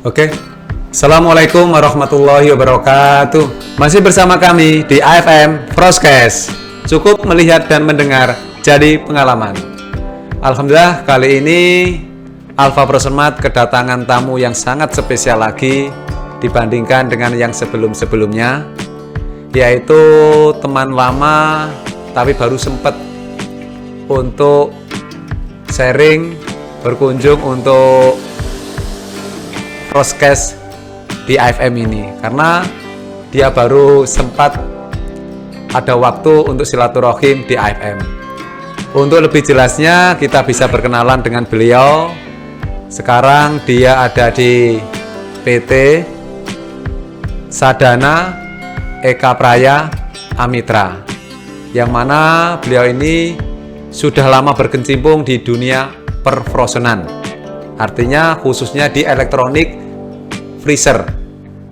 Oke. Assalamualaikum warahmatullahi wabarakatuh. Masih bersama kami di AFM Frostcast. Cukup melihat dan mendengar jadi pengalaman. Alhamdulillah kali ini Alfa Prosemat kedatangan tamu yang sangat spesial lagi dibandingkan dengan yang sebelum-sebelumnya, yaitu teman lama tapi baru sempat untuk sharing, berkunjung untuk Frostcast di AFM ini, karena dia baru sempat ada waktu untuk silaturahim di AFM. Untuk lebih jelasnya kita bisa berkenalan dengan beliau. Sekarang dia ada di PT Sadana Eka Praya Amitra, yang mana beliau ini sudah lama berkecimpung di dunia perfrosenan, artinya khususnya di elektronik freezer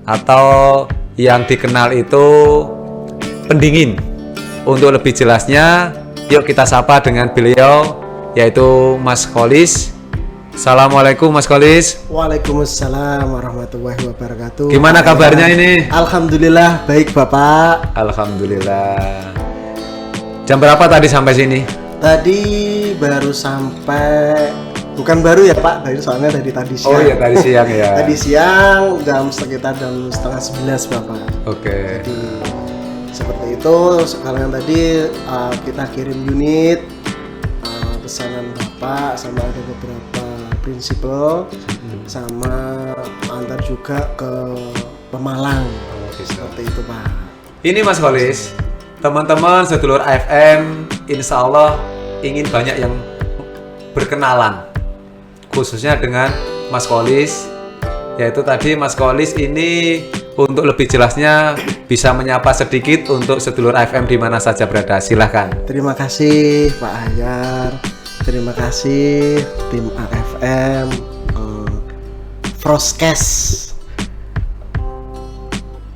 atau yang dikenal itu pendingin. Untuk lebih jelasnya, yuk kita sapa dengan beliau, yaitu Mas Kholis. Assalamualaikum Mas Kholis. Waalaikumsalam warahmatullahi wabarakatuh. Gimana kabarnya ini? Alhamdulillah baik Bapak. Alhamdulillah. Jam berapa tadi sampai sini? Tadi baru sampai, bukan baru ya Pak, soalnya tadi siang. Oh iya, tadi siang ya. Tadi siang sekitar jam setengah 11 Bapak. Oke. Jadi seperti itu. Sekarang tadi kita kirim unit pesanan Bapak, sama ada beberapa prinsipal, sama antar juga ke Pemalang. Seperti itu Pak. Ini Mas Kholis, teman-teman sedulur AFM insya Allah ingin banyak yang berkenalan khususnya dengan Mas Kholis, yaitu tadi Mas Kholis ini untuk lebih jelasnya bisa menyapa sedikit untuk sedulur AFM di mana saja berada. Silahkan. Terima kasih Pak Hayar, terima kasih tim AFM Frostcast.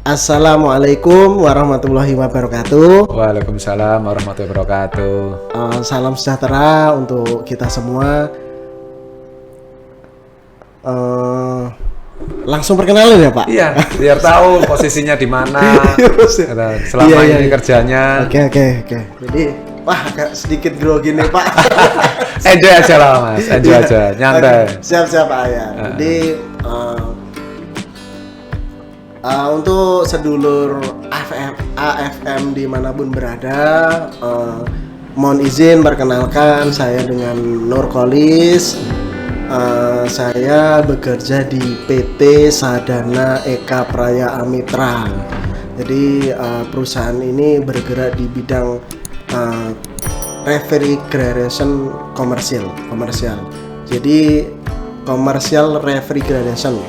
Assalamualaikum warahmatullahi wabarakatuh. Waalaikumsalam warahmatullahi wabarakatuh. Salam sejahtera untuk kita semua. Langsung perkenalin ya Pak? Iya, biar tahu posisinya di mana selama ini kerjanya. Oke. Jadi, wah agak sedikit grogi nih Pak. Enjoy aja lah Mas, enjoy aja, nyantai. Siap Pak ya. Jadi untuk sedulur AFM dimanapun berada, mohon izin perkenalkan, saya dengan Nur Kholis. Saya bekerja di PT Sadana Eka Praya Amitra. Jadi perusahaan ini bergerak di bidang refrigeration komersial. Jadi commercial refrigeration.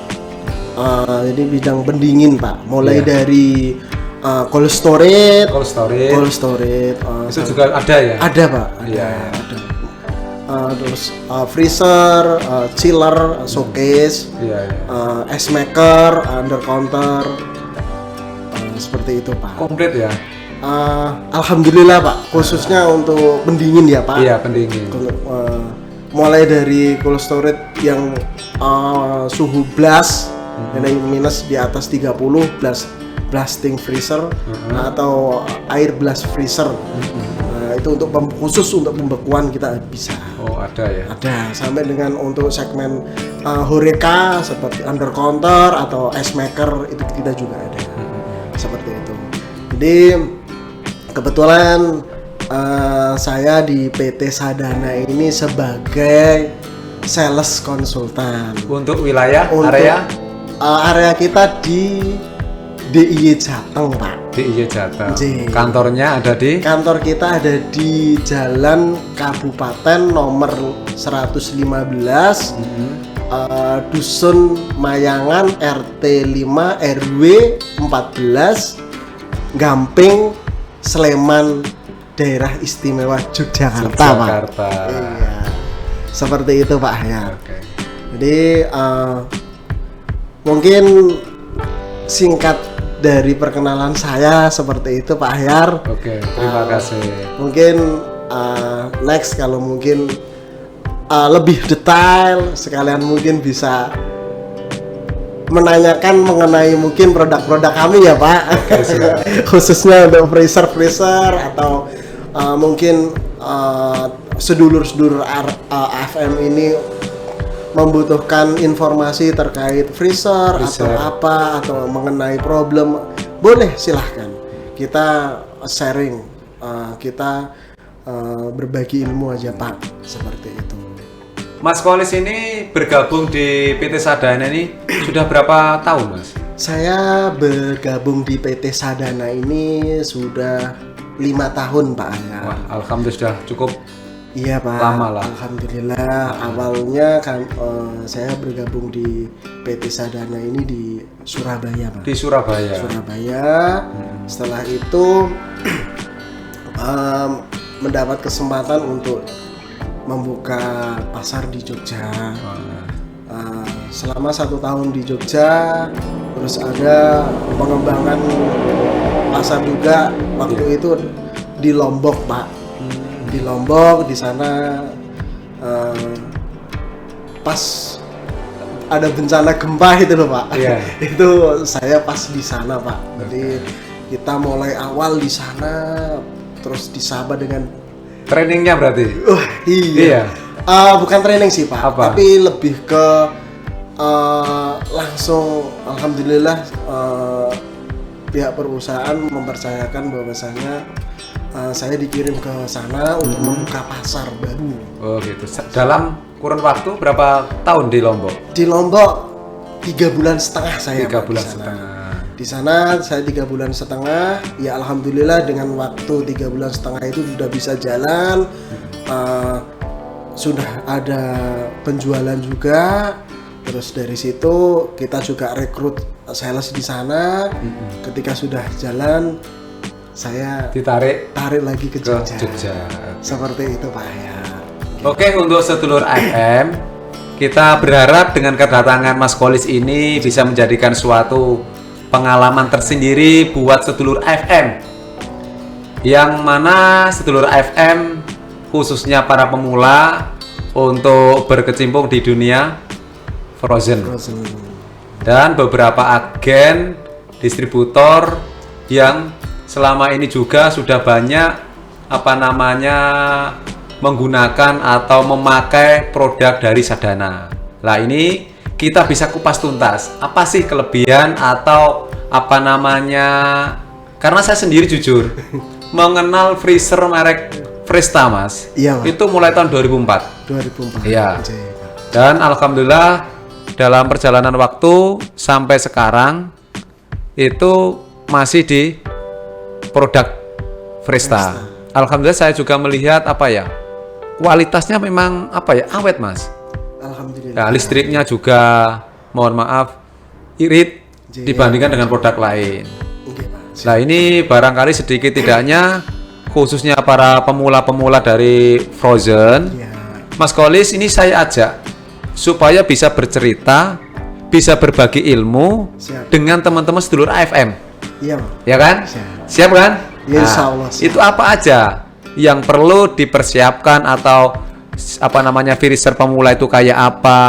Jadi bidang pendingin Pak. Mulai dari cold storage. Itu juga ada ya? Ada Pak. Ada. Terus freezer, chiller, showcase, ice maker, under counter, seperti itu Pak. Komplit ya? Alhamdulillah Pak, khususnya untuk pendingin ya Pak. Iya, pendingin. Mulai dari cold storage yang suhu blast, minus di atas 30, blasting freezer, atau air blast freezer. Itu untuk khusus untuk pembekuan kita bisa. Oh, ada ya? Ada, sampai dengan untuk segmen Horeca seperti under counter atau ice maker itu kita juga ada. Seperti itu. Jadi kebetulan saya di PT Sadana ini sebagai sales konsultan. Untuk wilayah area kita di DIY Jateng Pak. DIY Jateng. Kantornya ada di? Kantor kita ada di Jalan Kabupaten nomor 115, Dusun Mayangan, RT 5 RW 14, Gamping, Sleman, Daerah Istimewa Yogyakarta Pak. Iya. Seperti itu Pak ya. Okay. Jadi mungkin singkat dari perkenalan saya seperti itu Pak Hayar. Oke, terima kasih. Mungkin next kalau mungkin lebih detail sekalian mungkin bisa menanyakan mengenai mungkin produk-produk kami ya Pak. Khususnya untuk freezer atau mungkin sedulur-sedulur AFM ini membutuhkan informasi terkait freezer atau apa atau mengenai problem, boleh silahkan kita sharing, kita berbagi ilmu aja Pak, seperti itu. Mas Kolis ini bergabung di PT Sadana ini sudah berapa tahun Mas? Saya bergabung di PT Sadana ini sudah 5 tahun Pak Ayar. Wah, alhamdulillah sudah cukup. Iya Pak, lama lah. Alhamdulillah. Awalnya kan saya bergabung di PT Sadana ini di Surabaya Pak. Di Surabaya. Setelah itu mendapat kesempatan untuk membuka pasar di Jogja. Selama 1 tahun di Jogja, terus ada pengembangan pasar juga waktu itu di Lombok Pak. Di Lombok, di sana pas ada bencana gempa itu loh Pak. Itu saya pas di sana Pak. Jadi kita mulai awal di sana, terus disabet dengan trainingnya berarti? Iya. Bukan training sih Pak, tapi lebih ke langsung alhamdulillah pihak perusahaan mempercayakan bahwasanya saya dikirim ke sana untuk membuka pasar baru. Oh gitu. Dalam kurun waktu berapa tahun di Lombok? Di Lombok 3 bulan setengah saya. 3 bulan setengah. Di sana saya 3 bulan setengah, ya alhamdulillah dengan waktu 3 bulan setengah itu sudah bisa jalan, sudah ada penjualan juga. Terus dari situ kita juga rekrut sales di sana. Ketika sudah jalan, saya tarik lagi ke Jogja. Seperti itu Pak ya. Oke, untuk sedulur AFM, kita berharap dengan kedatangan Mas Kolis ini bisa menjadikan suatu pengalaman tersendiri buat sedulur AFM, yang mana sedulur AFM khususnya para pemula untuk berkecimpung di dunia frozen. Dan beberapa agen distributor yang selama ini juga sudah banyak menggunakan atau memakai produk dari Sadana. Nah ini kita bisa kupas tuntas apa sih kelebihan atau karena saya sendiri jujur mengenal freezer merek Fresta Mas. Iya, Mas. Itu mulai tahun 2004. Iya. Aja. Dan alhamdulillah dalam perjalanan waktu sampai sekarang itu masih di produk Fresta. Alhamdulillah saya juga melihat kualitasnya memang awet Mas. Alhamdulillah. Nah, listriknya juga mohon maaf irit dibandingkan dengan produk lain. Nah ini barangkali sedikit tidaknya khususnya para pemula-pemula dari frozen, Mas Kolis ini saya ajak supaya bisa bercerita, bisa berbagi ilmu dengan teman-teman sedulur AFM. Iya, ya kan? Siap kan? Ya, insya Allah. Itu apa aja yang perlu dipersiapkan atau freezer pemula itu kayak apa,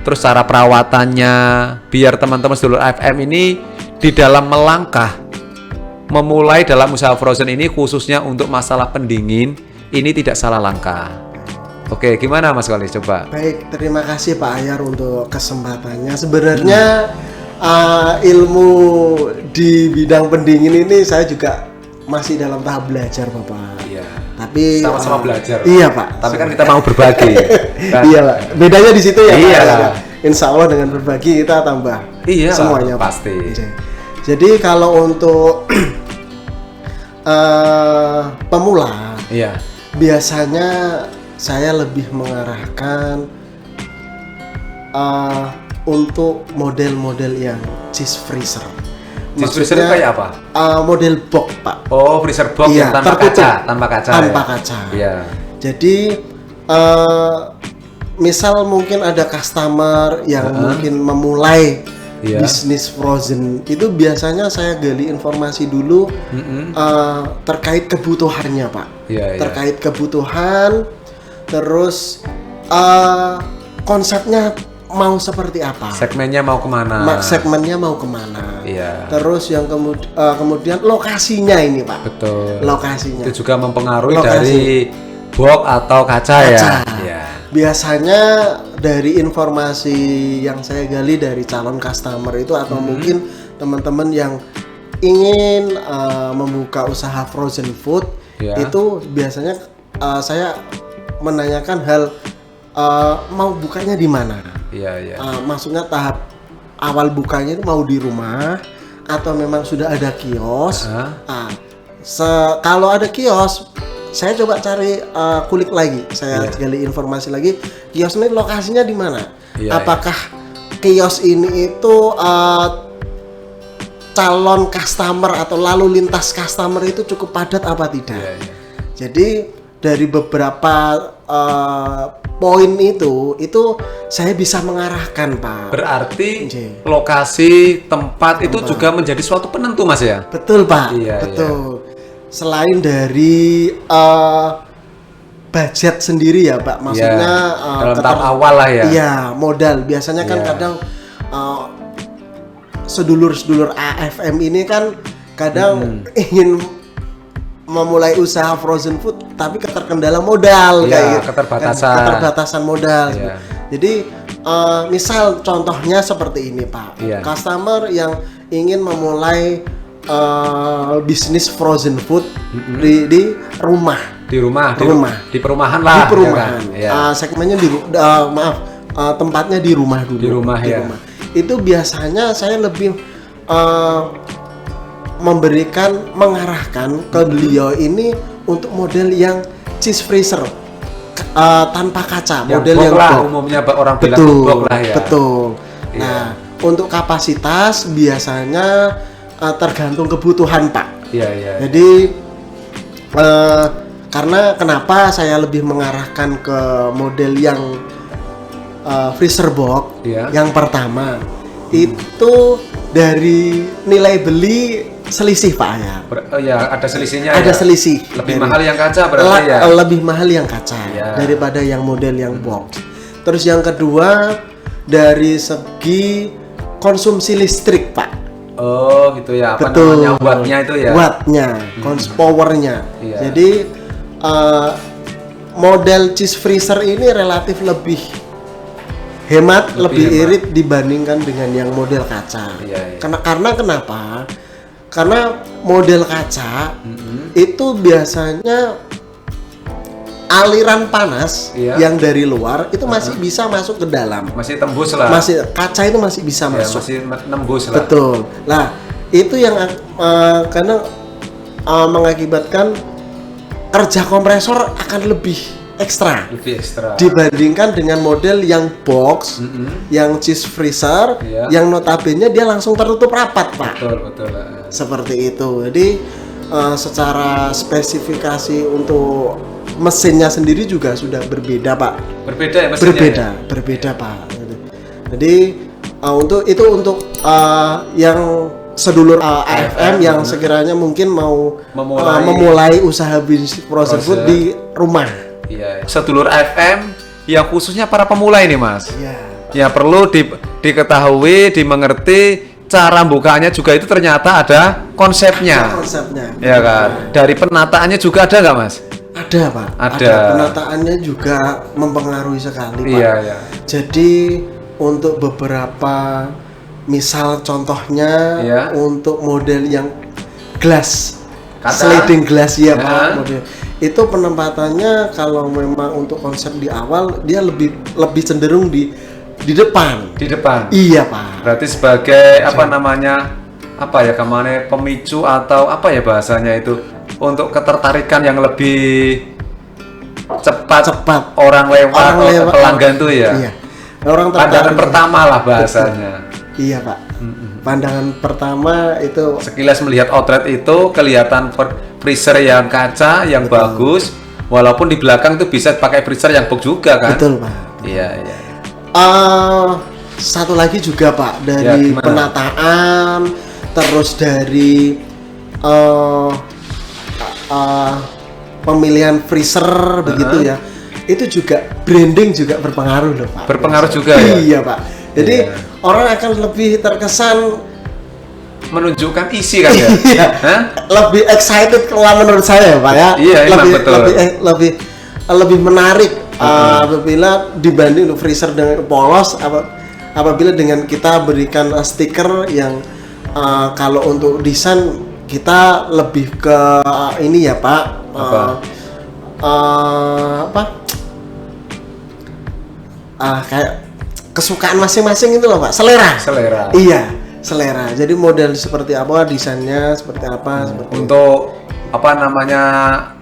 terus cara perawatannya, biar teman-teman sedulur AFM ini di dalam melangkah memulai dalam usaha frozen ini khususnya untuk masalah pendingin ini tidak salah langkah. Oke, gimana Mas Kolis, coba? Baik, terima kasih Pak Ayar untuk kesempatannya. Sebenarnya ilmu di bidang pendingin ini saya juga masih dalam tahap belajar Bapak. Iya. Tapi sama-sama belajar. Iya Pak. Tapi kan kita mau berbagi. Kan? Iya Pak. Bedanya di situ ya Pak. Iya. Insya Allah dengan berbagi kita tambah. Iya. Semuanya pasti. Pak. Jadi kalau untuk pemula, biasanya saya lebih mengarahkan untuk model-model yang cheese freezer. Cheese freezer kayak apa? Model box Pak. Oh, freezer box yang tanpa kaca. Tanpa kaca. Iya. Jadi misal mungkin ada customer yang mungkin memulai bisnis frozen, itu biasanya saya gali informasi dulu terkait kebutuhannya Pak. Terkait kebutuhan, terus konsepnya mau seperti apa, segmennya mau kemana. segmennya mau kemana. Iya. Terus yang kemudian lokasinya ini Pak. Betul. Lokasinya. Itu juga mempengaruhi Lokasi. dari box atau kaca ya. Iya. Biasanya dari informasi yang saya gali dari calon customer itu atau mungkin teman-teman yang ingin membuka usaha frozen food, itu biasanya saya menanyakan hal mau bukanya di mana. Iya. Maksudnya tahap awal bukanya itu mau di rumah atau memang sudah ada kios. Kalau ada kios, saya coba cari kulik lagi, saya gali informasi lagi, kios ini lokasinya di mana? Apakah kios ini itu calon customer atau lalu lintas customer itu cukup padat apa tidak? Jadi dari beberapa poin itu saya bisa mengarahkan Pak. Berarti lokasi tempat itu juga menjadi suatu penentu Mas ya? Betul Pak. Betul. Selain dari budget sendiri ya Pak, maksudnya dalam tahap awal lah ya. Iya, modal. Biasanya kan kadang sedulur-sedulur AFM ini kan kadang ingin memulai usaha frozen food tapi keterkendala modal kayak gitu. Keterbatasan modal. Jadi misal contohnya seperti ini Pak. Customer yang ingin memulai bisnis frozen food di rumah. Di perumahan lah. Di perumahan. Segmennya tempatnya di rumah dulu. Di rumah. Itu biasanya saya lebih mengarahkan ke beliau ini untuk model yang cheese freezer tanpa kaca, model yang box. Umumnya orang bilang box lah ya. Betul. Nah, untuk kapasitas biasanya tergantung kebutuhan Pak. Jadi karena kenapa saya lebih mengarahkan ke model yang freezer box, yang pertama itu dari nilai beli selisih Pak ya. Ada selisihnya. Ada selisih. Lebih mahal yang kaca berarti ya. Lebih mahal yang kaca daripada yang model yang box. Terus yang kedua dari segi konsumsi listrik Pak. Oh gitu ya. Apa Betul. namanya wattnya itu ya? Wattnya, powernya. Jadi model cheese freezer ini relatif lebih hemat, lebih irit dibandingkan dengan yang model kaca. Karena kenapa? Karena model kaca itu biasanya aliran panas yang dari luar itu masih bisa masuk ke dalam. Masih tembus lah. Kaca itu masih bisa masuk. Masih nembus lah. Betul. Nah, itu yang karena mengakibatkan kerja kompresor akan lebih ekstra dibandingkan dengan model yang box, yang cheese freezer, yang notabene dia langsung tertutup rapat Pak. Betul. Seperti itu. Jadi secara spesifikasi untuk mesinnya sendiri juga sudah berbeda Pak. Berbeda ya mesinnya? Berbeda Pak. Jadi untuk yang sedulur AFM yang sekiranya mungkin mau memulai usaha bisnis frozen food di rumah. Sedulur AFM yang khususnya para pemula ini Mas. Ya perlu diketahui, dimengerti cara bukanya juga itu ternyata ada konsepnya. Ya kan. Dari penataannya juga ada nggak Mas? Ada Pak. Ada. Penataannya juga mempengaruhi sekali Pak. Jadi untuk beberapa misal contohnya untuk model yang glass, sliding glass ya Pak, model itu penempatannya kalau memang untuk konsep di awal dia lebih cenderung di depan. Iya Pak. Berarti sebagai pemicu atau apa ya bahasanya itu untuk ketertarikan yang lebih cepat orang lewat pelanggan tuh ya. Iya. Orang pandangan pertama lah bahasanya. Iya Pak. Pandangan pertama itu sekilas melihat outlet itu kelihatan freezer yang kaca yang bagus, walaupun di belakang itu bisa pakai freezer yang box juga kan. Betul Pak. Iya. Satu lagi juga Pak dari penataan, terus dari pemilihan freezer begitu ya. itu juga branding juga berpengaruh loh Pak. Berpengaruh juga ya? Iya Pak. Jadi Iya. orang akan lebih terkesan Menunjukkan isi kan ya? iya, Hah? lebih excited kalau menurut saya Pak ya. Iya, emang lebih, betul. lebih menarik apabila dibanding freezer dengan polos apabila dengan kita berikan stiker yang kalau untuk desain kita lebih ke ini ya Pak. Apa? Apa? Kayak kesukaan masing-masing itu loh Pak, selera. Selera. Iya, selera. Jadi model seperti apa, desainnya seperti apa, seperti Untuk apa namanya,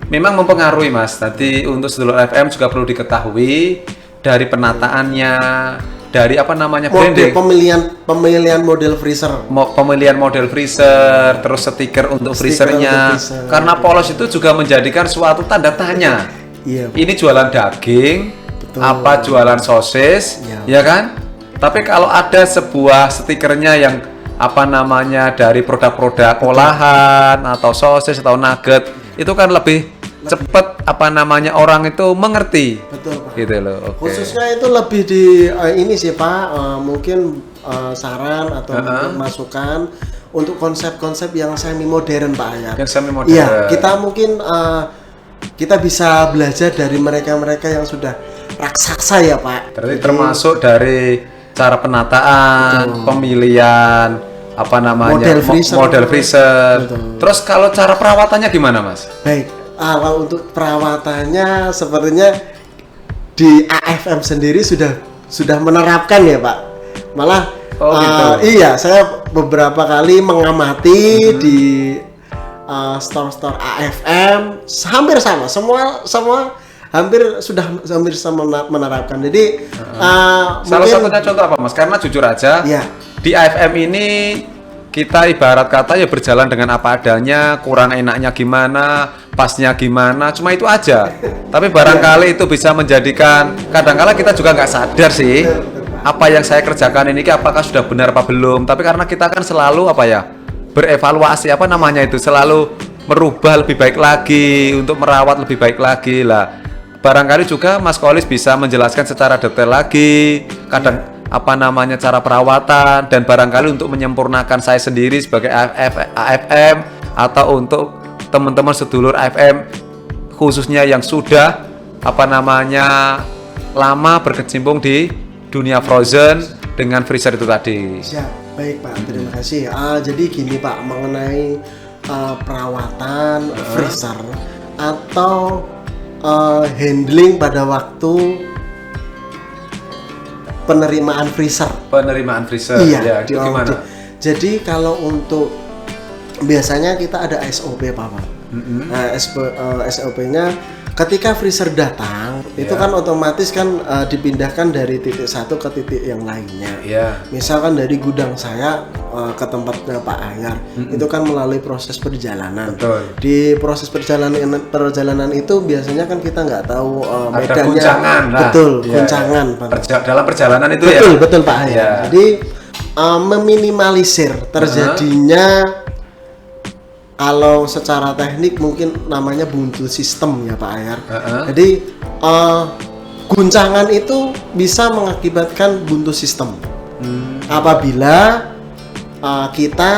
memang mempengaruhi Mas. Nanti untuk sedulur FM juga perlu diketahui dari penataannya, dari apa namanya model branding, pemilihan model freezer. pemilihan model freezer, terus stiker untuk Stiker freezernya. untuk freezer. Karena polos itu juga menjadikan suatu tanda tanya. Iya. Ini jualan daging, Betul. apa jualan sosis, Iya. ya kan? Tapi kalau ada sebuah stikernya yang apa namanya dari produk-produk olahan atau sosis atau nugget, itu kan lebih cepet apa namanya orang itu mengerti. Betul Pak. Gitu loh. Oke. Khususnya itu lebih di ini sih Pak, mungkin saran atau mungkin masukan untuk konsep-konsep yang semi modern Pak ya. Yang semi modern. Iya, kita mungkin kita bisa belajar dari mereka-mereka yang sudah raksasa ya Pak. Berarti termasuk dari cara penataan, pemilihan apa namanya Model freezer. model freezer. Betul. Terus kalau cara perawatannya gimana Mas? Baik, kalau untuk perawatannya sepertinya di AFM sendiri sudah menerapkan ya Pak. Malah Oh, gitu. iya, saya beberapa kali mengamati di store-store AFM hampir sama, semua hampir sama menerapkan. Jadi Salah mungkin satunya contoh apa Mas? Karena jujur aja, Iya. di AFM ini kita ibarat kata ya berjalan dengan apa adanya, kurang enaknya gimana, pasnya gimana, cuma itu aja. Tapi barangkali itu bisa menjadikan, kadangkala kita juga nggak sadar sih, apa yang saya kerjakan ini apakah sudah benar apa belum. Tapi karena kita kan selalu apa ya, berevaluasi apa namanya itu, selalu merubah lebih baik lagi, untuk merawat lebih baik lagi lah. Barangkali juga Mas Kolis bisa menjelaskan secara detail lagi, kadang apa namanya cara perawatan, dan barangkali untuk menyempurnakan saya sendiri sebagai AFM atau untuk teman-teman sedulur AFM khususnya yang sudah apa namanya lama berkecimpung di dunia frozen dengan freezer itu tadi. Siap, baik Pak, terima kasih. Jadi gini Pak, mengenai perawatan freezer atau handling pada waktu penerimaan freezer. Penerimaan freezer, Iya, ya, itu di gimana? audit. Jadi kalau untuk biasanya kita ada SOP Pak. Nah, SOP-nya ketika freezer datang, itu kan otomatis kan dipindahkan dari titik satu ke titik yang lainnya. Iya. Misalkan dari gudang saya ke tempatnya Pak Ayar, itu kan melalui proses perjalanan. Betul. Di proses perjalanan itu biasanya kan kita nggak tahu Ada medannya. guncangan lah. Betul, Iya, guncangan. iya. Pak. Dalam perjalanan itu Betul, ya. betul Pak Ayar. Iya. Jadi meminimalisir terjadinya kalau secara teknik mungkin namanya buntu sistem ya Pak Ayar. Jadi guncangan itu bisa mengakibatkan buntu sistem apabila kita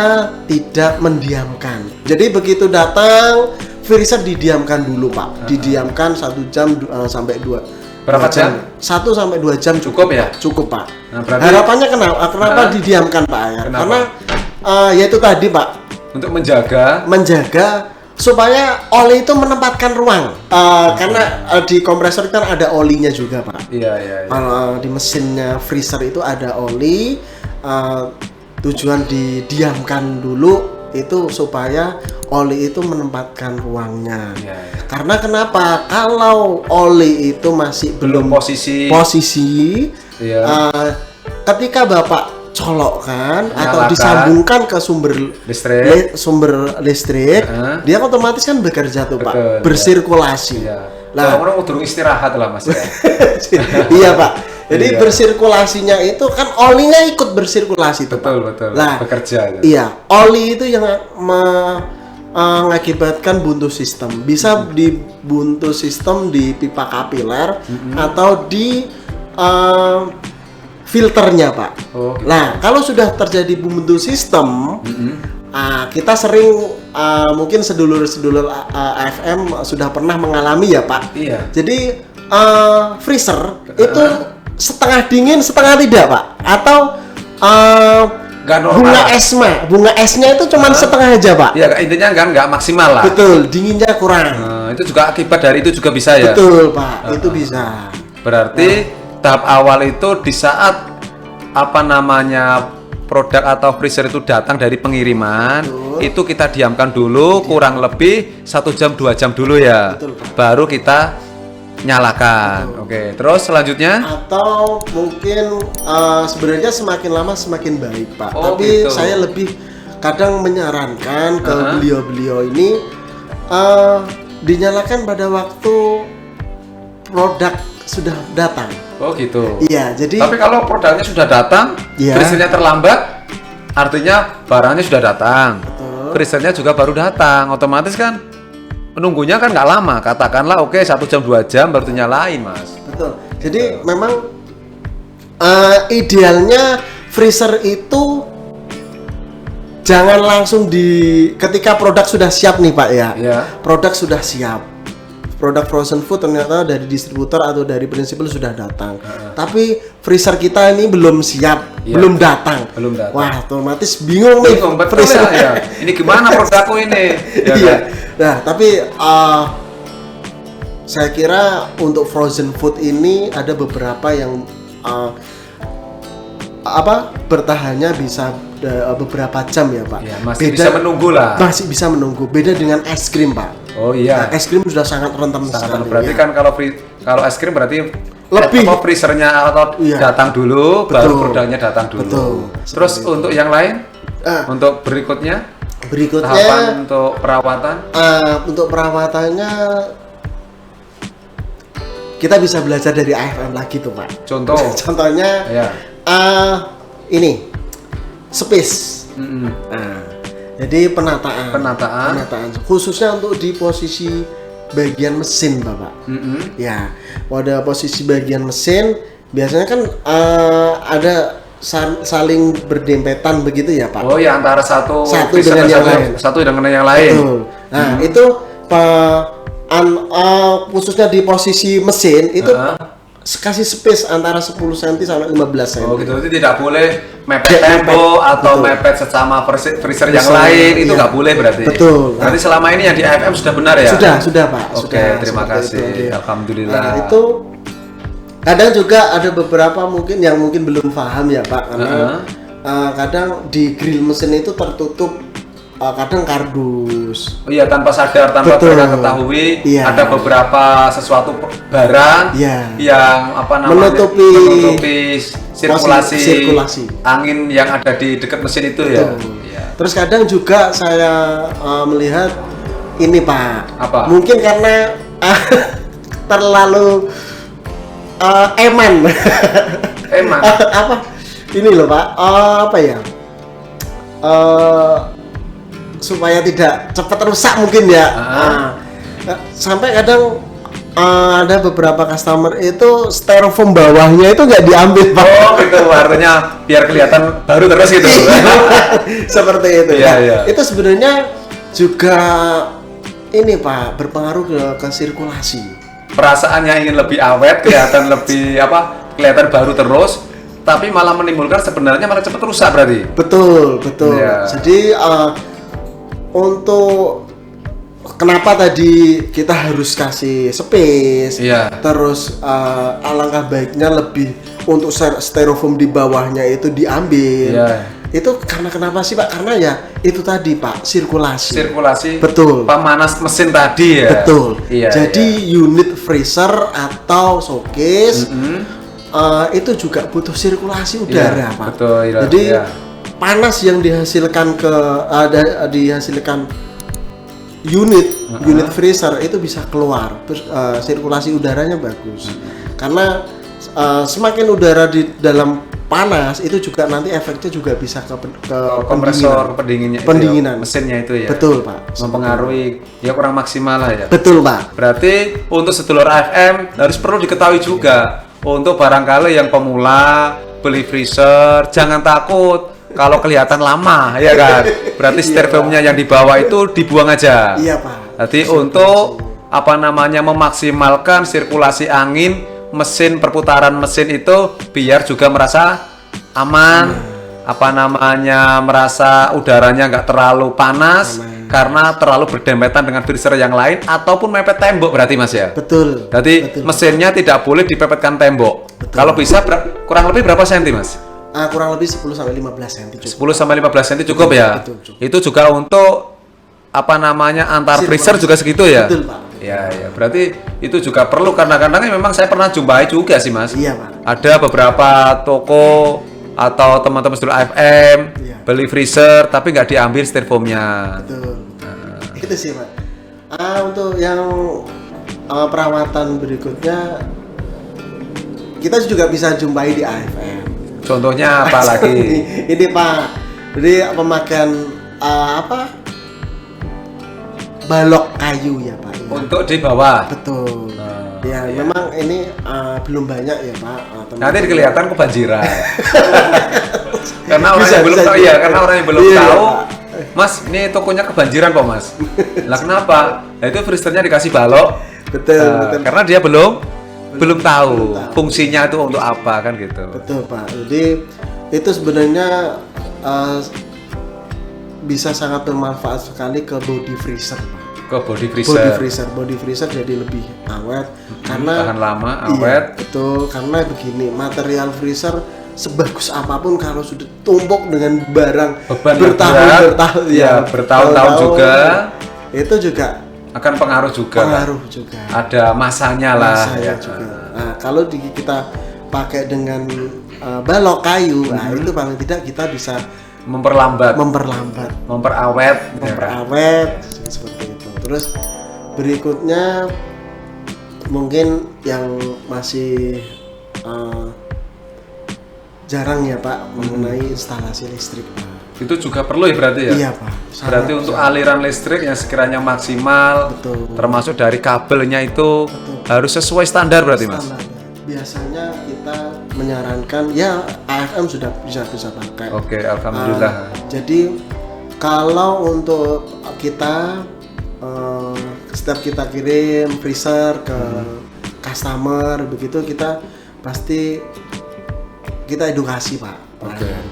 tidak mendiamkan. Jadi begitu datang freezer didiamkan dulu Pak, didiamkan 1 jam sampai 2. Berapa jam? 1 sampai 2 jam Cukup ya? Cukup Pak. Nah, berarti- Harapannya kenapa didiamkan Pak Ayar? Kenapa? Karena yaitu tadi Pak, Untuk menjaga supaya oli itu menempatkan ruang. Karena di kompresor kan ada olinya juga Pak. iya, iya. Di mesinnya freezer itu ada oli. Tujuan didiamkan dulu itu supaya oli itu menempatkan ruangnya. Iya, iya. Karena kenapa? Kalau oli itu masih belum posisi. Iya. Ketika Bapak colokkan atau Nyalakan. disambungkan ke sumber listrik, dia otomatis kan bekerja tuh Betul, Pak, iya. bersirkulasi. Iya. Lah, Orang durung istirahat lah Mas ya. iya Pak. Jadi Iya. bersirkulasinya itu kan olinya ikut bersirkulasi tuh Pak. Betul. Lah, Bekerja. Ya. Iya, oli itu yang mengakibatkan buntu sistem. Bisa di buntu sistem di pipa kapiler atau di filternya, Pak. Oh, gitu. Nah, kalau sudah terjadi buntu sistem, kita sering mungkin sedulur-sedulur AFM sudah pernah mengalami ya, Pak. Iya. Jadi freezer itu setengah dingin, setengah tidak, Pak. Atau Nggak normal. bunga esnya itu cuma setengah aja, Pak. Iya, intinya kan nggak maksimal lah. Betul, dinginnya kurang. Itu juga akibat dari itu juga bisa ya. Betul, Pak. Itu bisa. Berarti tahap awal itu di saat apa namanya produk atau freezer itu datang dari pengiriman, itu kita diamkan dulu kurang lebih 1 jam 2 jam dulu ya. Betul, Pak. Baru kita nyalakan. Oke, terus selanjutnya? Atau mungkin sebenarnya semakin lama semakin baik, Pak. Oh, tapi gitu. saya lebih kadang menyarankan ke beliau-beliau ini dinyalakan pada waktu produk sudah datang. Oh gitu. Iya, jadi Tapi kalau produknya sudah datang, Iya. freezernya terlambat, artinya barangnya sudah datang. Freezernya juga baru datang, otomatis kan menunggunya kan nggak lama. Katakanlah oke 1 jam 2 jam baru dinyalain, Mas. betul. Jadi memang idealnya freezer itu jangan langsung ketika produk sudah siap nih, Pak ya. Iya. Produk sudah siap. Produk frozen food ternyata dari distributor atau dari prinsipal sudah datang. Tapi freezer kita ini belum siap, Iya. belum datang. Belum datang. Wah, otomatis bingung nih Bingung, betul freezer. ya. Ini gimana produkku ini? Ya Iya. kan? Nah, tapi saya kira untuk frozen food ini ada beberapa yang bertahannya bisa beberapa jam ya, Pak. Ya, masih bisa menunggu lah. Masih bisa menunggu. Beda dengan es krim, Pak. Oh iya. Nah, es krim sudah sangat rentan sekali. Berarti ya. kan kalau es krim berarti Lebih. freezernya atau Iya. datang dulu, baru Betul. produknya datang dulu. Betul. Terus untuk yang lain, Ah. untuk berikutnya, tahapan Berikutnya untuk perawatan. untuk perawatannya kita bisa belajar dari AFM lagi tuh, Pak. Contoh. Contohnya Ya. ini space. Mm-mm. Nah, jadi penataan khususnya untuk di posisi bagian mesin, Bapak. Mm-mm. Ya, pada posisi bagian mesin biasanya kan ada saling berdempetan begitu ya, Pak. Oh ya, antara satu freezer dengan dan yang lain. satu dengan yang lain. Betul. Nah, itu khususnya di posisi mesin itu kasih space antara 10 cm sampai 15 cm. Oh gitu, itu tidak boleh mepet tempo atau Betul. mepet sesama freezer yang Freezer, lain, itu iya. nggak boleh berarti. Betul. Berarti selama ini yang di AFM sudah benar ya? Sudah, Pak. Oke, Sudah, terima seperti kasih. itu. Alhamdulillah. Nah, itu kadang juga ada beberapa mungkin yang mungkin belum paham ya, Pak, karena kadang di grill mesin itu tertutup kadang kardus. Oh iya, tanpa sadar, tanpa Betul. mereka ketahui, Iya. ada beberapa sesuatu barang Iya. yang apa namanya Menutupi sirkulasi angin yang ada di dekat mesin itu ya. Betul. Iya. Terus kadang juga saya melihat ini, Pak. Apa? Mungkin karena terlalu eman. Eman. Apa? Ini loh, Pak. Apa ya? Supaya tidak cepat rusak mungkin ya. Sampai kadang ada beberapa customer itu styrofoam bawahnya itu nggak diambil, Pak. Oh gitu, artinya biar kelihatan baru terus gitu. Seperti itu. Iya, Nah, iya. itu sebenarnya juga ini, Pak, berpengaruh ke sirkulasi. Perasaannya ingin lebih awet, kelihatan kelihatan baru terus, tapi malah menimbulkan sebenarnya malah cepat rusak berarti. Betul. Iya. Jadi untuk kenapa tadi kita harus kasih space, Iya. terus alangkah baiknya lebih untuk styrofoam di bawahnya itu diambil. Iya. Itu karena kenapa sih, Pak? Karena ya itu tadi, Pak, sirkulasi. Betul. Pemanas mesin tadi ya. Betul. Iya. Jadi unit freezer atau showcase itu juga butuh sirkulasi udara, Iya, Pak. betul, iya, Jadi iya. panas yang dihasilkan dihasilkan unit freezer itu bisa keluar, terus sirkulasi udaranya bagus. Karena semakin udara di dalam panas itu juga nanti efeknya juga bisa ke kompresor pendinginnya pendinginan. Mesinnya itu ya. Betul, Pak. Mempengaruhi ya kurang maksimal lah ya. Betul, Pak. Berarti untuk sedulur AFM harus perlu diketahui juga untuk barangkali yang pemula beli freezer jangan takut kalau kelihatan lama ya kan. Berarti styrofoamnya yang dibawa itu dibuang aja. Iya, Pak. Jadi untuk memaksimalkan sirkulasi angin mesin, perputaran mesin itu biar juga merasa aman, merasa udaranya nggak terlalu panas karena terlalu berdempetan dengan freezer yang lain ataupun mepet tembok berarti Mas ya. Betul. Jadi mesinnya tidak boleh dipepetkan tembok. Kalau bisa kurang lebih berapa senti Mas? Kurang lebih 10 sampai 15 cm cukup. 10 sampai 15 cm cukup ya. Betul. Itu juga untuk antar freezer juga segitu ya. Betul, Pak. Ya, berarti itu juga perlu karena kadang-kadang memang saya pernah jumpai juga sih Mas. Iya, Pak. Ada beberapa toko atau teman-teman sedulur AFM beli freezer tapi nggak diambil styrofoamnya. Betul. Itu sih, Pak. Untuk yang perawatan berikutnya kita juga bisa jumpai di AFM. Contohnya apa lagi? Ini, Pak. Jadi pemakaian balok kayu ya, Pak. Untuk di bawah. Betul. Memang ini belum banyak ya, Pak. Nanti kelihatan kebanjiran. Karena orang Bisa, yang belum bisa tahu juga. ya, karena orang yang belum Iya, tahu, Pak. Mas, ini tokonya kebanjiran kok, Mas. Lah kenapa? Nah, itu freezernya dikasih balok. Betul. Karena dia belum tahu fungsinya itu untuk apa kan gitu. Betul, Pak. Jadi itu sebenarnya bisa sangat bermanfaat sekali ke body freezer, Pak. Ke body freezer. Body freezer jadi lebih awet karena tahan lama, iya, awet. betul, karena begini, material freezer sebagus apapun kalau sudah tumpuk dengan barang Beban bertahun-tahun juga itu juga akan pengaruh juga. Ada masanya lah. Masanya juga. Nah, kalau kita pakai dengan balok kayu, nah itu paling tidak kita bisa memperawet seperti itu. Terus berikutnya mungkin yang masih jarang ya, Pak, mengenai instalasi listrik, Pak. Itu juga perlu ya berarti ya? Iya, Pak. Berarti untuk aliran listrik yang sekiranya maksimal, Betul. termasuk dari kabelnya itu harus sesuai standar berarti Mas? Standarnya. Biasanya kita menyarankan ya AFM sudah bisa pakai. Oke, alhamdulillah. Jadi kalau untuk kita setiap kita kirim freezer ke customer begitu, kita pasti kita edukasi, Pak,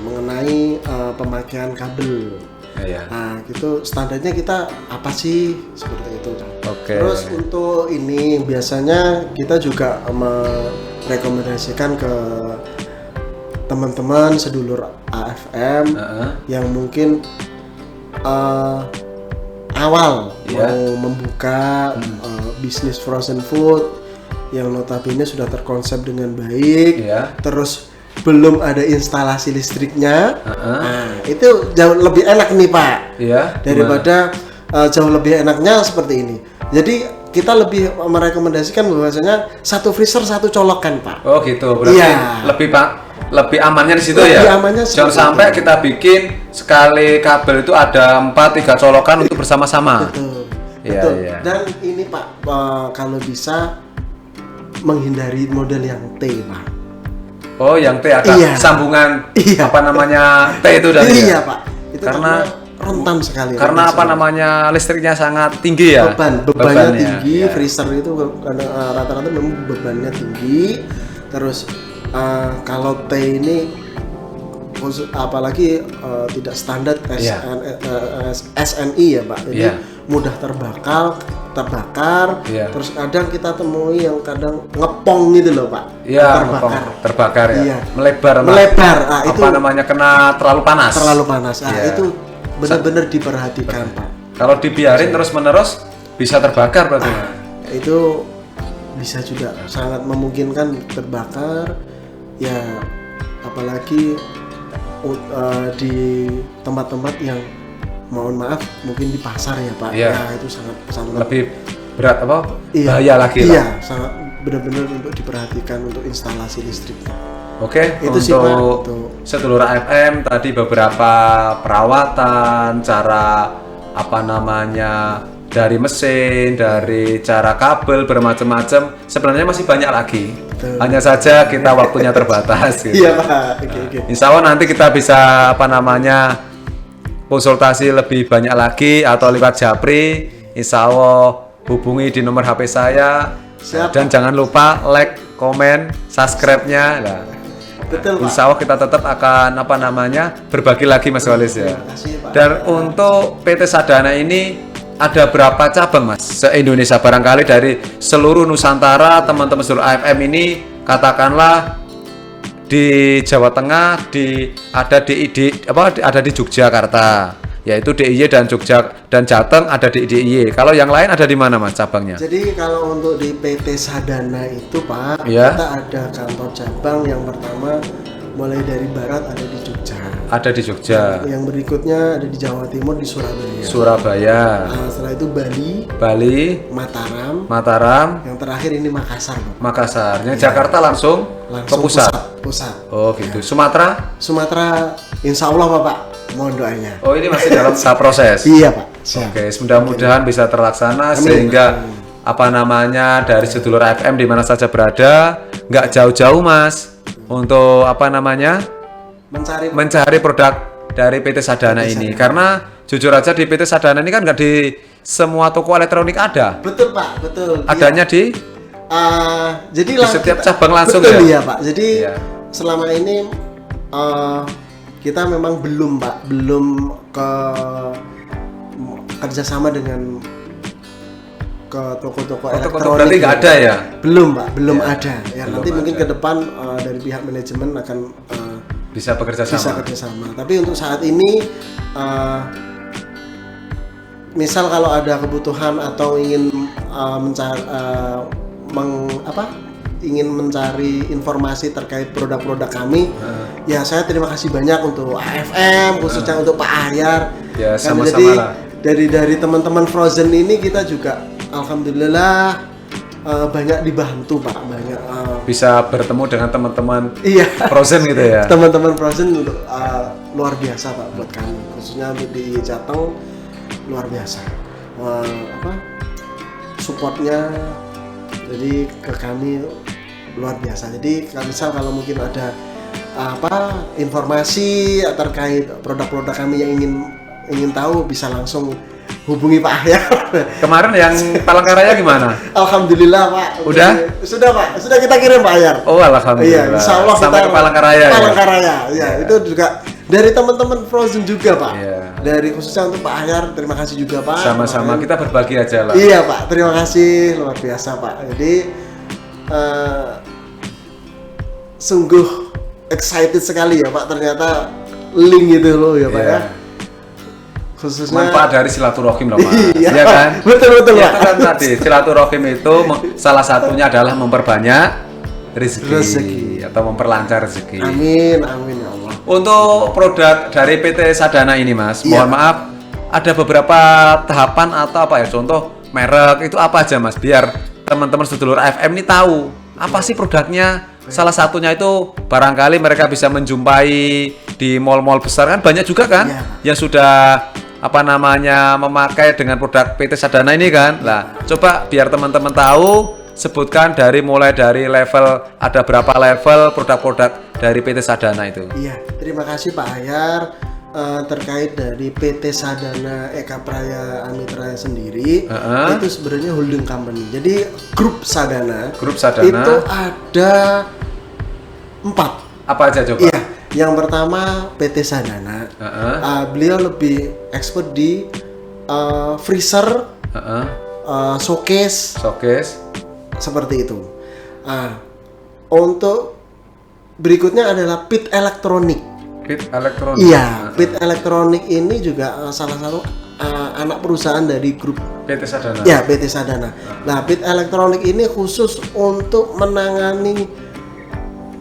mengenai pemakaian kabel. Iya. Nah, gitu standarnya kita apa sih seperti itu. Oke. Terus untuk ini biasanya kita juga merekomendasikan ke teman-teman sedulur AFM yang mungkin awal mau membuka bisnis frozen food yang notabene sudah terkonsep dengan baik, terus belum ada instalasi listriknya. Nah, itu jauh lebih enak nih, Pak. Daripada jauh lebih enaknya seperti ini. Jadi kita lebih merekomendasikan bahwasanya satu freezer satu colokan, Pak. Oh gitu, berarti lebih amannya di situ ya. Jangan sampai kita bikin sekali kabel itu ada 4-3 colokan untuk bersama-sama. Betul. Iya. Dan ini, Pak, kalau bisa menghindari model yang T, Pak. Oh, yang T ada sambungan T itu dari Pak. Itu karena rentan sekali. Karena listriknya sangat tinggi ya. Bebannya tinggi, freezer itu rata-rata memang bebannya tinggi. Terus kalau T ini apalagi tidak standar SNI ya, Pak. Jadi mudah terbakar. Terus kadang kita temui yang kadang ngepong gitu loh, Pak. Terbakar ya. Iya. Melebar. Itu kena terlalu panas. Itu benar-benar diperhatikan, Pak. Kalau dibiarin terus-menerus bisa terbakar berarti. Itu bisa juga sangat memungkinkan terbakar. Ya, apalagi di tempat-tempat yang mohon maaf mungkin di pasar ya, Pak. Itu sangat lebih berat bahaya lagi lah. Sangat benar-benar untuk diperhatikan untuk instalasi listriknya. Oke, Itu sih, Pak. untuk Tuh. sedulur AFM tadi beberapa perawatan, cara apa namanya dari mesin, dari cara kabel bermacam-macam. Sebenarnya masih banyak lagi. Betul. Hanya saja kita waktunya terbatas. Gitu. Iya, Pak. Oke. Insya Allah nanti kita bisa apa namanya konsultasi lebih banyak lagi atau lewat Japri. Insya Allah hubungi di nomor HP saya. Siap. Dan jangan lupa like, komen, subscribe-nya. Nah, Betul, Pak. insya Allah kita tetap akan apa namanya berbagi lagi Mas Walis ya. Terima kasih, Pak. Dan untuk PT Sadana ini ada berapa cabang Mas se-Indonesia, barangkali dari seluruh Nusantara teman-teman seluruh AFM ini katakanlah di Jawa Tengah ada di Yogyakarta, yaitu DIY dan Jogja dan Jateng ada di DIY. Kalau yang lain ada di mana Mas cabangnya? Jadi kalau untuk di PT Sadana itu, Pak, Iya. kita ada kantor cabang yang pertama mulai dari barat ada di Jogja. Ada di Jogja, Yang berikutnya ada di Jawa Timur di Surabaya. Surabaya, Nah, setelah itu Bali, Bali, Mataram, yang terakhir ini Makassar, Pak. Makassar. Yang Jakarta langsung ke pusat. Pusat. Oh gitu. Sumatera? Sumatera, insya Allah, Bapak, mohon doanya. Oh ini masih dalam tahap proses. Iya, Pak. Siap. Oke, mudah-mudahan bisa terlaksana Amin. sehingga apa namanya dari sedulur AFM di mana saja berada nggak jauh-jauh Mas untuk apa namanya mencari produk dari PT Sadana ini. Karena jujur aja di PT Sadana ini kan nggak di semua toko elektronik ada. Betul, Pak, betul. Adanya di Jadi di setiap cabang langsung betul, ya? Iya, Pak. Jadi Iya. selama ini kita memang belum, Pak, kerjasama dengan ke toko-toko toko elektronik. berarti nggak ada ya? Belum, Pak, belum Ya, ada. Ya belum nanti mungkin ada. ke depan dari pihak manajemen akan Bisa bekerja bisa sama. kerjasama. Tapi untuk saat ini, misal kalau ada kebutuhan atau ingin ingin mencari informasi terkait produk-produk kami, ya saya terima kasih banyak untuk AFM, khususnya untuk Pak Ahyar. Ya, Kan sama-sama jadi lah. dari teman-teman Frozen ini kita juga alhamdulillah banyak dibantu, Pak, banyak Bisa bertemu dengan teman-teman iya. Frozen gitu ya. Teman-teman Frozen luar biasa, Pak, buat kami, khususnya di Jateng luar biasa. Supportnya jadi ke kami luar biasa. Jadi misal kalau mungkin ada informasi terkait produk-produk kami yang ingin tahu, bisa langsung hubungi Pak Ahyar. Kemarin yang Palangkaraya gimana? Alhamdulillah, Pak. Udah? Sudah, Pak. Sudah kita kirim, Pak Ahyar. Oh alhamdulillah. Iya, insya Allah sampai kita ke Palangkaraya. Palangkaraya, ya. Itu juga dari teman-teman Frozen juga, Pak. Iya. Dari khususnya untuk Pak Ahyar, terima kasih juga, Pak. Sama-sama Kemarin. kita berbagi aja lah. Iya, Pak. Terima kasih, luar biasa, Pak. Jadi sungguh excited sekali ya, Pak. Ternyata link itu loh ya, Pak, Iya. ya. Khususnya Manfaat dari silaturahim loh Mas. Iya, Iya kan? betul, Ya, Pak. kan tadi silaturahim itu salah satunya adalah memperbanyak rezeki atau memperlancar rezeki. Amin, amin ya Allah. Untuk produk dari PT Sadana ini Mas, Iya. mohon maaf ada beberapa tahapan atau apa ya, contoh merek itu apa aja Mas, biar teman-teman sedulur AFM ini tahu apa sih produknya. Salah satunya itu barangkali mereka bisa menjumpai di mall-mall besar, kan banyak juga kan Iya. yang sudah apa namanya memakai dengan produk PT Sadana ini kan. Lah, coba biar teman-teman tahu, sebutkan mulai dari level, ada berapa level produk-produk dari PT Sadana itu. Iya, terima kasih Pak Ahyar. Terkait dari PT Sadana Eka Praya Amitra sendiri, itu sebenarnya holding company. Jadi grup Sadana, itu ada 4. Apa aja coba? Iya, yang pertama PT Sadana. Beliau lebih expert di freezer, showcase seperti itu. Untuk berikutnya adalah pit elektronik. Iya, pit elektronik ini juga salah satu anak perusahaan dari grup PT Sadana. Ya, PT Sadana. Nah, pit elektronik ini khusus untuk menangani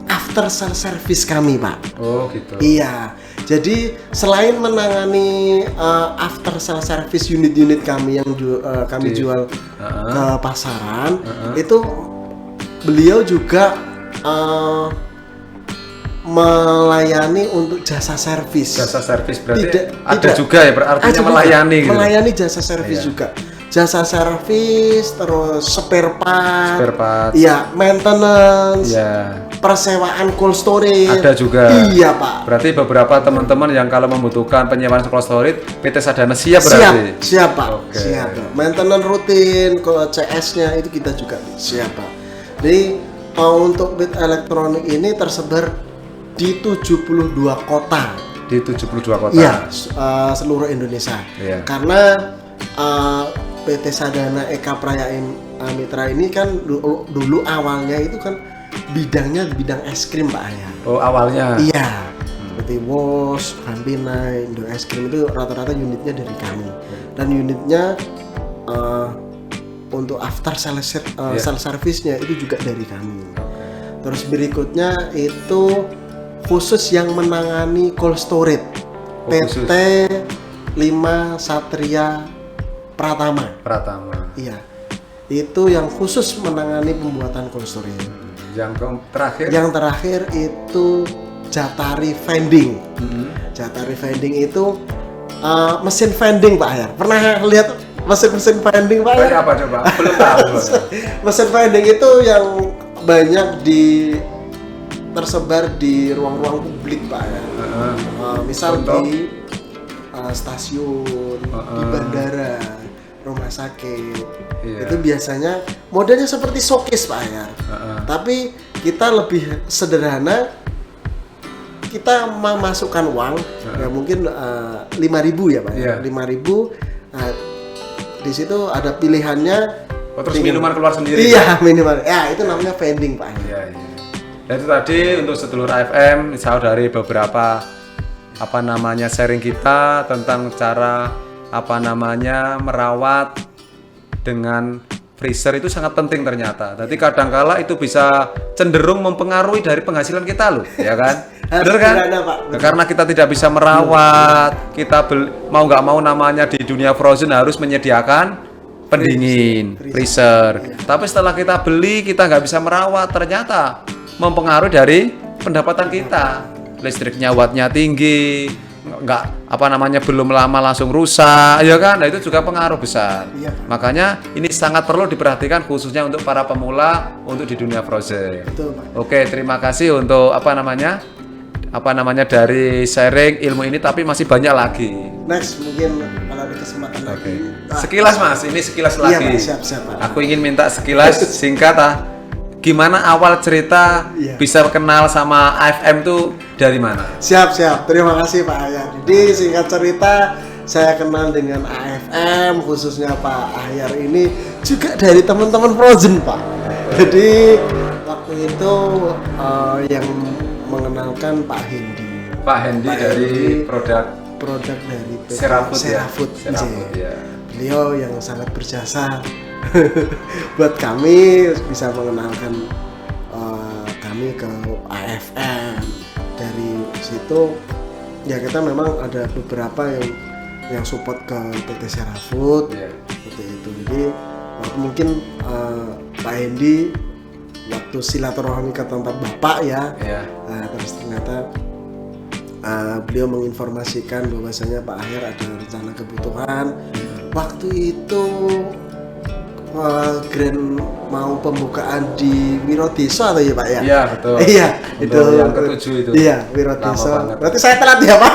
after sale service kami, Pak. Oh, gitu. Iya. Jadi selain menangani after sale service unit-unit kami yang kami jual ke pasaran, itu beliau juga melayani untuk jasa servis. Jasa servis berarti Tidak, ada tidak. juga ya, berarti Ada juga. melayani gitu. Melayani jasa servis Iya. juga. Jasa servis, terus spare part. Spare part. Iya, maintenance. Iya. Persewaan cold storage. Ada juga. Iya, Pak. Berarti beberapa teman-teman yang kalau membutuhkan penyewaan cold storage, PT Sadana siap berarti. Siap Pak. Oke. Siap Pak. Maintenance rutin, kalau CS-nya itu kita juga siap Pak. Jadi untuk bit elektronik ini tersebar di 72 kota. Di 72 kota. Iya, seluruh Indonesia. Iya. Karena PT Sadana Eka Praya Mitra ini kan dulu awalnya itu kan bidangnya bidang es krim Pak Ayah. Oh, awalnya. Iya. Seperti Wos, Campina, Indo Es Krim itu rata-rata unitnya dari kami. Dan unitnya untuk after sales service-nya itu juga dari kami. Terus berikutnya itu khusus yang menangani cold storage. PT 5 Satria Pratama. Iya. Itu yang khusus menangani pembuatan cold storage. Yang terakhir itu Jatari Vending. Jatari Vending itu mesin vending Pak Ayar. Pernah lihat mesin vending Pak Ayar? Apa coba? Belum tahu. Mesin vending itu yang banyak tersebar di ruang-ruang publik Pak Ayar. Misal di stasiun, di bandara, rumah sakit. Iya. Itu biasanya modelnya seperti showcase Pak Ayar. Tapi kita lebih sederhana, kita memasukkan uang ya mungkin 5.000 ya Pak. Iya. 5.000. Nah, di situ ada pilihannya. Terus minuman keluar sendiri. Iya, minuman. Ya, itu namanya vending Pak. Iya. Dan itu tadi untuk sedulur AFM, misal dari beberapa sharing kita tentang cara merawat dengan freezer itu sangat penting ternyata. Jadi kadangkala itu bisa cenderung mempengaruhi dari penghasilan kita loh, ya kan? Bener kan? Pak. Karena kita tidak bisa merawat, kita mau nggak mau namanya di dunia frozen harus menyediakan pendingin, freezer. Tapi setelah kita beli, kita nggak bisa merawat, ternyata mempengaruhi dari pendapatan kita. Listriknya wattnya tinggi, belum lama langsung rusak, ya kan? Nah, itu juga pengaruh besar. Iya. Makanya ini sangat perlu diperhatikan khususnya untuk para pemula untuk di dunia frozen. Betul, Pak. Oke, terima kasih untuk dari sharing ilmu ini, tapi masih banyak lagi. Next mungkin kalau ada kesempatan lagi. Sekilas Mas, ini sekilas Iya, lagi. Pak, siap, Pak. Aku ingin minta sekilas singkat gimana awal cerita bisa kenal sama AFM tuh dari mana? Siap. Terima kasih Pak Ahyar. Jadi singkat cerita, saya kenal dengan AFM khususnya Pak Ahyar ini juga dari teman-teman Frozen Pak. Jadi waktu itu yang mengenalkan Pak Hendy. Pak Hendy dari produk dari PT Serafood ya. Beliau yang sangat berjasa buat kami bisa mengenalkan kami ke AFM. Dari situ ya kita memang ada beberapa yang support ke PT Serafood seperti itu. Jadi mungkin Pak Hendy waktu silaturahmi ke tempat Bapak ya. Terus ternyata beliau menginformasikan bahwasanya Pak Ahyar ada rencana kebutuhan. Waktu itu grand mau pembukaan di Wirodesa atau ya Pak ya? Iya betul. Iya itu yang ke-7 itu. Iya Wirodesa. Banget. Berarti saya telat ya Pak.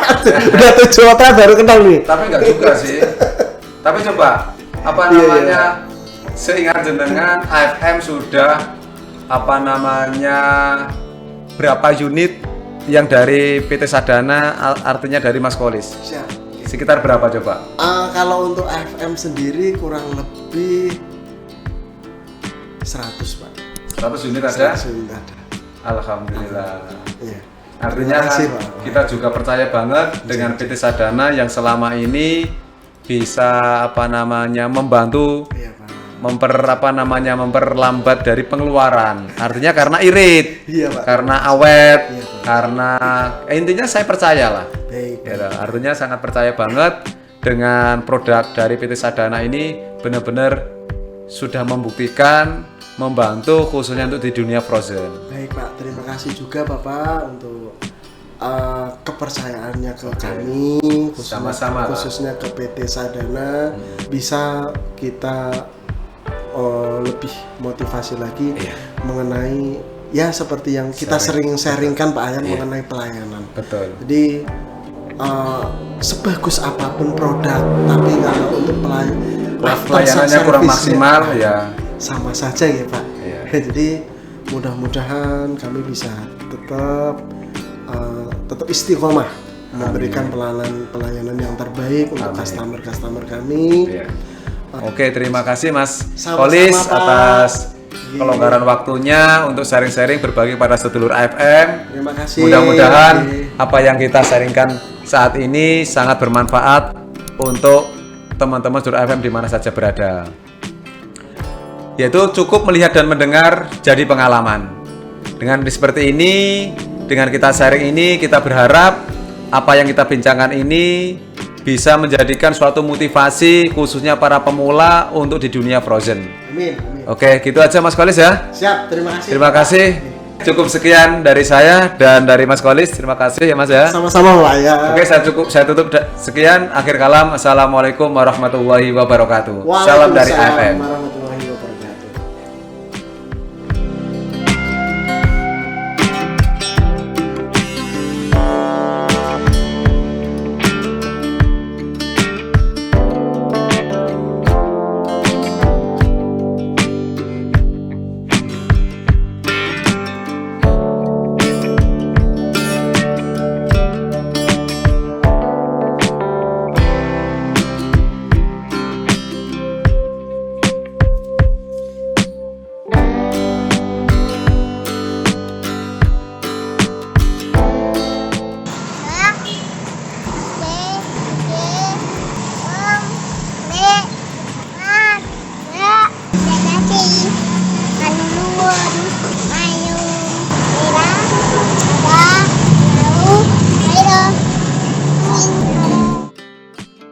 Udah 7 hotel baru kenal nih. Tapi enggak juga sih. Tapi coba seingat jenengan AFM sudah berapa unit yang dari PT Sadana artinya dari Mas Kolis? Siap. Sekitar berapa coba? Kalau untuk AFM sendiri kurang lebih 100 Pak. 100 unit ada? 100 unit ada. Alhamdulillah. Iya. Artinya Terima kasih, Pak. kita juga percaya banget dengan PT Sadana yang selama ini bisa membantu Iya, Pak. memperlambat dari pengeluaran. Artinya karena irit, Iya, Pak. karena awet, Iya, Pak. karena intinya saya percayalah. Baik. Ya, artinya sangat percaya banget dengan produk dari PT Sadana ini benar-benar sudah membuktikan membantu khususnya untuk di dunia frozen. Baik Pak, terima kasih juga Bapak untuk kepercayaannya ke kami, Sama-sama, Pak. khususnya ke PT Sadana. Bisa kita lebih motivasi lagi mengenai ya seperti yang kita sering sharingkan Pak Ayan mengenai pelayanan. Betul. Jadi sebagus apapun produk, tapi kalau untuk Pelayanannya kurang maksimal ya sama saja ya Pak. Iya. Jadi mudah-mudahan kami bisa tetap istiqomah memberikan pelayanan yang terbaik untuk customer kami. Iya. Oke, terima kasih Mas Sama-sama, Kolis Pak. atas kelonggaran waktunya untuk sharing-sharing berbagi pada sedulur AFM. Terima kasih. Mudah-mudahan apa yang kita sharingkan saat ini sangat bermanfaat untuk teman-teman sedulur AFM di mana saja berada. Yaitu cukup melihat dan mendengar jadi pengalaman. Dengan seperti ini, dengan kita sharing ini, kita berharap apa yang kita bincangkan ini bisa menjadikan suatu motivasi khususnya para pemula untuk di dunia frozen. Amin. Amin. Oke, gitu aja Mas Kolis ya. Siap, terima kasih. Terima kasih. Cukup sekian dari saya dan dari Mas Kolis. Terima kasih ya Mas ya. Sama-sama Pak ya. Oke, saya tutup sekian. Akhir kalam. Assalamualaikum warahmatullahi wabarakatuh. Salam dari AFM.